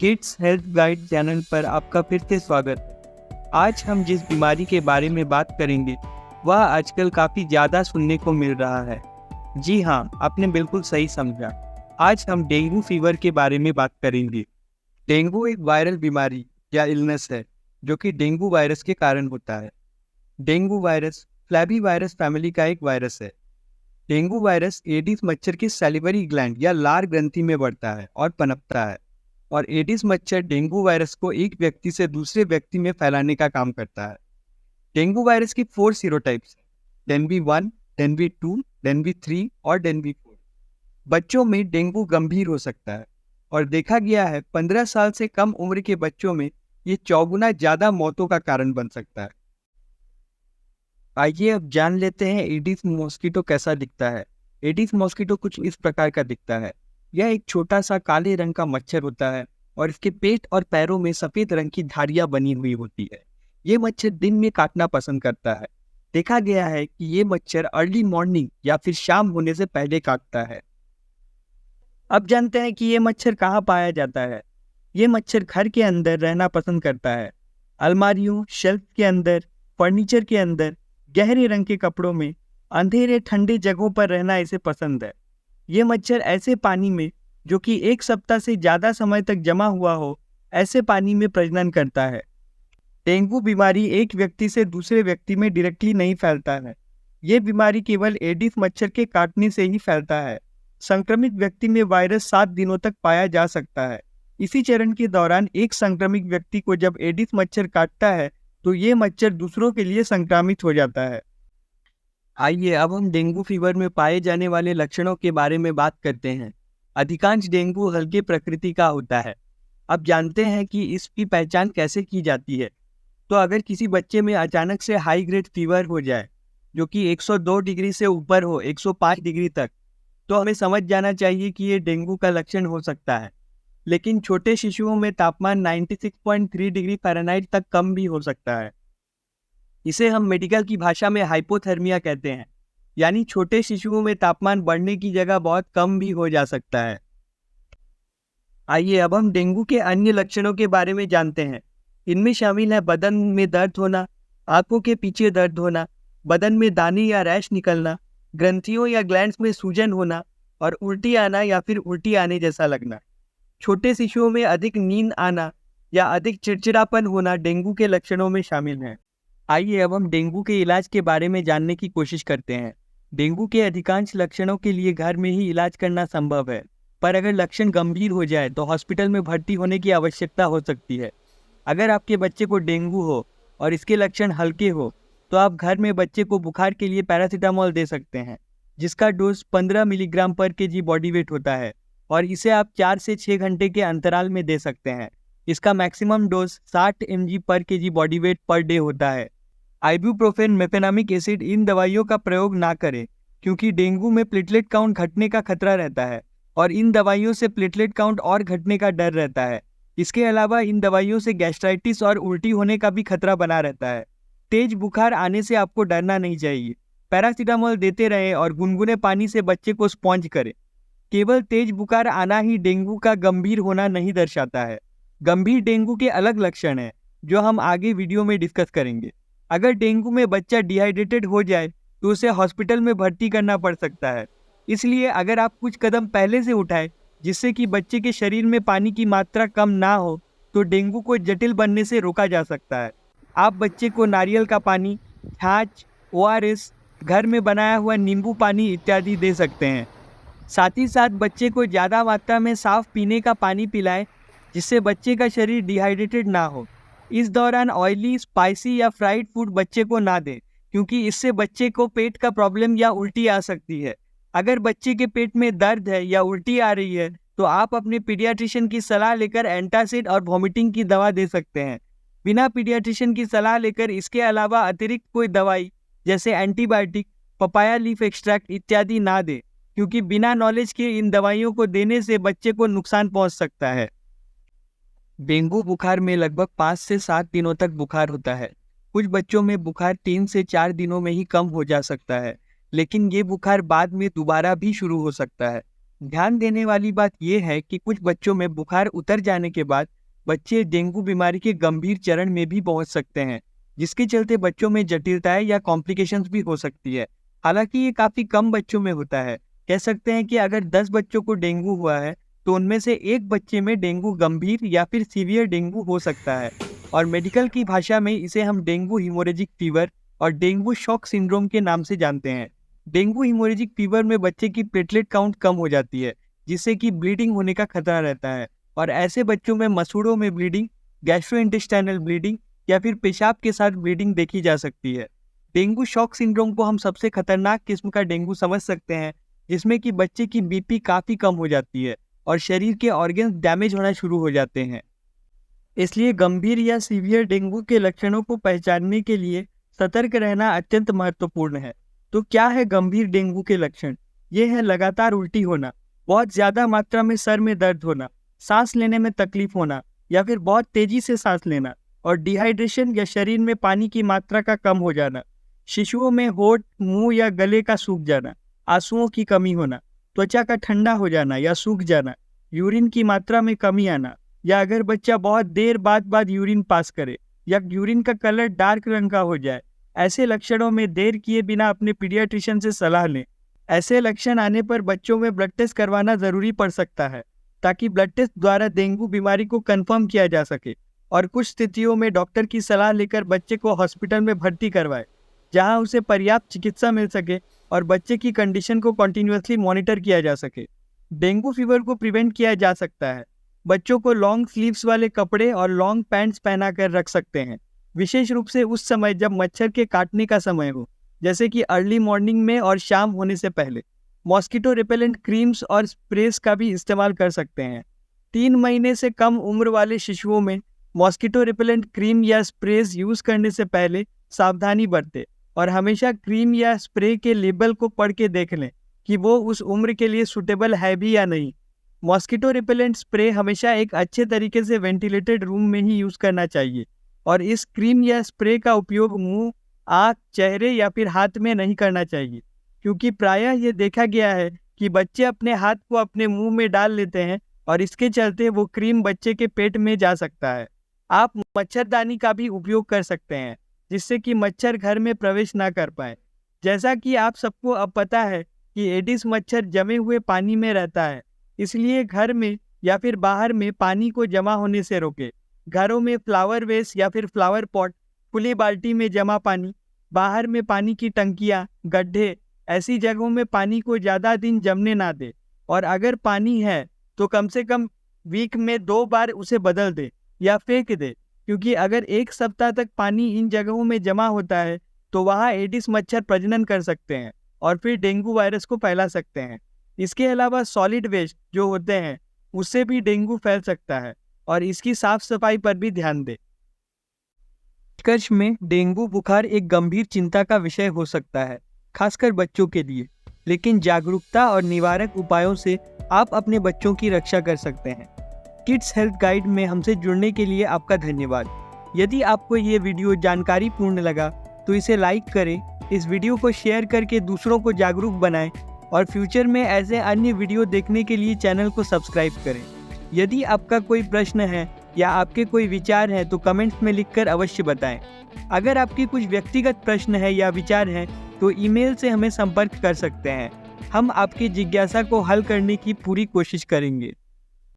Kids health guide channel पर आपका फिर से स्वागत है। आज हम जिस बीमारी के बारे में बात करेंगे वह आजकल काफ़ी ज़्यादा सुनने को मिल रहा है। जी हाँ, आपने बिल्कुल सही समझा। आज हम डेंगू फीवर के बारे में बात करेंगे। डेंगू एक वायरल बीमारी या इलनेस है जो कि डेंगू वायरस के कारण होता है। डेंगू वायरस फ्लैवी वायरस फैमिली का एक वायरस है। डेंगू वायरस एडिस मच्छर की सैलिवरी ग्लैंड या लार ग्रंथि में बढ़ता है और पनपता है। और एडिस मच्छर डेंगू वायरस को एक व्यक्ति से दूसरे व्यक्ति में फैलाने का काम करता है। डेंगू वायरस की 4 सीरोटाइप्स हैं: डेनवी 1, डेनवी 2, डेनवी 3 और डेनवी 4। बच्चों में डेंगू गंभीर हो सकता है और देखा गया है 15 साल से कम उम्र के बच्चों में ये 4 गुना ज्यादा मौतों का कारण बन सकता है। आइए अब जान लेते हैं एडिस मॉस्किटो कैसा दिखता है। एडिस मॉस्किटो कुछ इस प्रकार का दिखता है। यह एक छोटा सा काले रंग का मच्छर होता है और इसके पेट और पैरों में सफेद रंग की धारियां बनी हुई होती है। ये मच्छर दिन में काटना पसंद करता है। देखा गया है कि ये मच्छर अर्ली मॉर्निंग या फिर शाम होने से पहले काटता है। अब जानते हैं कि ये मच्छर कहाँ पाया जाता है। ये मच्छर घर के अंदर रहना पसंद करता है। अलमारियों, शेल्फ के अंदर, फर्नीचर के अंदर, गहरे रंग के कपड़ों में, अंधेरे ठंडे जगहों पर रहना इसे पसंद है। ये मच्छर ऐसे पानी में जो कि 1 सप्ताह से ज़्यादा समय तक जमा हुआ हो, ऐसे पानी में प्रजनन करता है। डेंगू बीमारी एक व्यक्ति से दूसरे व्यक्ति में डायरेक्टली नहीं फैलता है। ये बीमारी केवल एडिस मच्छर के काटने से ही फैलता है। संक्रमित व्यक्ति में वायरस 7 दिनों तक पाया जा सकता है। इसी चरण के दौरान एक संक्रमित व्यक्ति को जब एडिस मच्छर काटता है तो ये मच्छर दूसरों के लिए संक्रामित हो जाता है। आइए अब हम डेंगू फीवर में पाए जाने वाले लक्षणों के बारे में बात करते हैं। अधिकांश डेंगू हल्के प्रकृति का होता है। अब जानते हैं कि इसकी पहचान कैसे की जाती है। तो अगर किसी बच्चे में अचानक से हाई ग्रेड फीवर हो जाए जो कि 102 डिग्री से ऊपर हो, 105 डिग्री तक, तो हमें समझ जाना चाहिए कि ये डेंगू का लक्षण हो सकता है। लेकिन छोटे शिशुओं में तापमान 96.3 डिग्री फ़ारेनहाइट तक कम भी हो सकता है। इसे हम मेडिकल की भाषा में हाइपोथर्मिया कहते हैं, यानी छोटे शिशुओं में तापमान बढ़ने की जगह बहुत कम भी हो जा सकता है। आइए अब हम डेंगू के अन्य लक्षणों के बारे में जानते हैं। इनमें शामिल है बदन में दर्द होना, आंखों के पीछे दर्द होना, बदन में दाने या रैश निकलना, ग्रंथियों या ग्लैंड्स में सूजन होना और उल्टी आना या फिर उल्टी आने जैसा लगना। छोटे शिशुओं में अधिक नींद आना या अधिक चिड़चिड़ापन होना डेंगू के लक्षणों में शामिल है। आइए अब हम डेंगू के इलाज के बारे में जानने की कोशिश करते हैं। डेंगू के अधिकांश लक्षणों के लिए घर में ही इलाज करना संभव है, पर अगर लक्षण गंभीर हो जाए तो हॉस्पिटल में भर्ती होने की आवश्यकता हो सकती है। अगर आपके बच्चे को डेंगू हो और इसके लक्षण हल्के हो तो आप घर में बच्चे को बुखार के लिए पैरासीटामोल दे सकते हैं, जिसका डोज 15 मिलीग्राम पर केजी बॉडी वेट होता है और इसे आप 4 से 6 घंटे के अंतराल में दे सकते हैं। इसका मैक्सिमम डोज 60 mg पर KG body weight per day होता है। आइबुप्रोफेन, मेफेनामिक एसिड इन दवाइयों का प्रयोग ना करें क्योंकि डेंगू में प्लेटलेट काउंट घटने का खतरा रहता है और इन दवाइयों से प्लेटलेट काउंट और घटने का डर रहता है। इसके अलावा इन दवाइयों से गैस्ट्राइटिस और उल्टी होने का भी खतरा बना रहता है। तेज बुखार आने से आपको डरना नहीं चाहिए। पैरासीटामोल देते रहें और गुनगुने पानी से बच्चे को स्पॉन्ज करें। केवल तेज बुखार आना ही डेंगू का गंभीर होना नहीं दर्शाता है। गंभीर डेंगू के अलग लक्षण हैं जो हम आगे वीडियो में डिस्कस करेंगे। अगर डेंगू में बच्चा डिहाइड्रेटेड हो जाए तो उसे हॉस्पिटल में भर्ती करना पड़ सकता है। इसलिए अगर आप कुछ कदम पहले से उठाएं जिससे कि बच्चे के शरीर में पानी की मात्रा कम ना हो तो डेंगू को जटिल बनने से रोका जा सकता है। आप बच्चे को नारियल का पानी, छाछ, ORS, घर में बनाया हुआ नींबू पानी इत्यादि दे सकते हैं। साथ ही साथ बच्चे को ज़्यादा मात्रा में साफ पीने का पानी पिलाएं जिससे बच्चे का शरीर डिहाइड्रेटेड ना हो। इस दौरान ऑयली, स्पाइसी या फ्राइड फूड बच्चे को ना दें क्योंकि इससे बच्चे को पेट का प्रॉब्लम या उल्टी आ सकती है। अगर बच्चे के पेट में दर्द है या उल्टी आ रही है तो आप अपने पीडियाट्रिशियन की सलाह लेकर एंटासिड और वॉमिटिंग की दवा दे सकते हैं। बिना पीडियाट्रिशियन की सलाह लेकर इसके अलावा अतिरिक्त कोई दवाई जैसे एंटीबायोटिक, पपाया लीफ एक्सट्रैक्ट इत्यादि ना दें क्योंकि बिना नॉलेज के इन दवाइयों को देने से बच्चे को नुकसान पहुंच सकता है। डेंगू बुखार में लगभग 5 से 7 दिनों तक बुखार होता है। कुछ बच्चों में बुखार 3 से 4 दिनों में ही कम हो जा सकता है, लेकिन ये बुखार बाद में दोबारा भी शुरू हो सकता है। ध्यान देने वाली बात यह है कि कुछ बच्चों में बुखार उतर जाने के बाद बच्चे डेंगू बीमारी के गंभीर चरण में भी पहुंच सकते हैं, जिसके चलते बच्चों में जटिलताएं या कॉम्प्लिकेशंस भी हो सकती है। हालांकि ये काफ़ी कम बच्चों में होता है। कह सकते हैं कि अगर 10 बच्चों को डेंगू हुआ है तो उनमें से एक बच्चे में डेंगू गंभीर या फिर सीवियर डेंगू हो सकता है, और मेडिकल की भाषा में इसे हम डेंगू हीमोरेजिक फीवर और डेंगू शॉक सिंड्रोम के नाम से जानते हैं। डेंगू हीमोरेजिक फीवर में बच्चे की प्लेटलेट काउंट कम हो जाती है, जिससे कि ब्लीडिंग होने का खतरा रहता है, और ऐसे बच्चों में मसूड़ों में ब्लीडिंग, गैस्ट्रोइंटेस्टाइनल ब्लीडिंग या फिर पेशाब के साथ ब्लीडिंग देखी जा सकती है। डेंगू शॉक सिंड्रोम को हम सबसे खतरनाक किस्म का डेंगू समझ सकते हैं, जिसमें कि बच्चे की बीपी काफ़ी कम हो जाती है और शरीर के ऑर्गन्स डैमेज होना शुरू हो जाते हैं। इसलिए गंभीर या सीवियर डेंगू के लक्षणों को पहचानने के लिए सतर्क रहना अत्यंत महत्वपूर्ण है। तो क्या है गंभीर डेंगू के लक्षण? ये है लगातार उल्टी होना, बहुत ज़्यादा मात्रा में सर में दर्द होना, सांस लेने में तकलीफ होना या फिर बहुत तेजी से सांस लेना, और डिहाइड्रेशन या शरीर में पानी की मात्रा का कम हो जाना। शिशुओं में होंठ, मुंह या गले का सूख जाना, आंसुओं की कमी होना, त्वचा का ठंडा हो जाना या सूख जाना, यूरिन की मात्रा में कमी आना, या अगर बच्चा बहुत देर बाद यूरिन पास करे या यूरिन का कलर डार्क रंग का हो जाए, ऐसे लक्षणों में देर किए बिना अपने पीडियाट्रिशियन से सलाह लें। ऐसे लक्षण आने पर बच्चों में ब्लड टेस्ट करवाना ज़रूरी पड़ सकता है, ताकि ब्लड टेस्ट द्वारा डेंगू बीमारी को कंफर्म किया जा सके, और कुछ स्थितियों में डॉक्टर की सलाह लेकर बच्चे को हॉस्पिटल में भर्ती करवाएं, जहां उसे पर्याप्त चिकित्सा मिल सके और बच्चे की कंडीशन को कंटिन्यूअसली मॉनिटर किया जा सके। डेंगू फीवर को प्रिवेंट किया जा सकता है। बच्चों को लॉन्ग स्लीव्स वाले कपड़े और लॉन्ग पैंट्स पहना कर रख सकते हैं, विशेष रूप से उस समय जब मच्छर के काटने का समय हो, जैसे कि अर्ली मॉर्निंग में और शाम होने से पहले। मॉस्किटो रिपेलेंट क्रीम्स और स्प्रेस का भी इस्तेमाल कर सकते हैं। 3 महीने से कम उम्र वाले शिशुओं में मॉस्किटो रिपेलेंट क्रीम या स्प्रेस यूज़ करने से पहले सावधानी बरतें, और हमेशा क्रीम या स्प्रे के लेबल को पढ़ के देख लें कि वो उस उम्र के लिए सूटेबल है भी या नहीं। मॉस्किटो रिपेलेंट स्प्रे हमेशा एक अच्छे तरीके से वेंटिलेटेड रूम में ही यूज़ करना चाहिए, और इस क्रीम या स्प्रे का उपयोग मुंह, आँख, चेहरे या फिर हाथ में नहीं करना चाहिए, क्योंकि प्रायः ये देखा गया है कि बच्चे अपने हाथ को अपने मुंह में डाल लेते हैं और इसके चलते वो क्रीम बच्चे के पेट में जा सकता है। आप मच्छरदानी का भी उपयोग कर सकते हैं, जिससे कि मच्छर घर में प्रवेश ना कर पाए। जैसा कि आप सबको अब पता है कि एडिस मच्छर जमे हुए पानी में रहता है, इसलिए घर में या फिर बाहर में पानी को जमा होने से रोके। घरों में फ्लावर वेस या फिर फ्लावर पॉट, खुली बाल्टी में जमा पानी, बाहर में पानी की टंकियाँ, गड्ढे, ऐसी जगहों में पानी को ज़्यादा दिन जमने ना दे, और अगर पानी है तो कम से कम वीक में 2 बार उसे बदल दे या फेंक दे, क्योंकि अगर 1 सप्ताह तक पानी इन जगहों में जमा होता है तो वहाँ एडिस मच्छर प्रजनन कर सकते हैं और फिर डेंगू वायरस को फैला सकते हैं। इसके अलावा सॉलिड वेस्ट जो होते हैं उससे भी डेंगू फैल सकता है, और इसकी साफ सफाई पर भी ध्यान दें। निष्कर्ष में डेंगू बुखार एक गंभीर चिंता का विषय हो सकता है, खासकर बच्चों के लिए, लेकिन जागरूकता और निवारक उपायों से आप अपने बच्चों की रक्षा कर सकते हैं। किड्स हेल्थ गाइड में हमसे जुड़ने के लिए आपका धन्यवाद। यदि आपको ये वीडियो जानकारीपूर्ण लगा तो इसे लाइक करें, इस वीडियो को शेयर करके दूसरों को जागरूक बनाएं, और फ्यूचर में ऐसे अन्य वीडियो देखने के लिए चैनल को सब्सक्राइब करें। यदि आपका कोई प्रश्न है या आपके कोई विचार हैं तो कमेंट्स में लिखकर अवश्य बताएं। अगर आपके कुछ व्यक्तिगत प्रश्न है या विचार हैं तो ईमेल से हमें संपर्क कर सकते हैं। हम आपकी जिज्ञासा को हल करने की पूरी कोशिश करेंगे।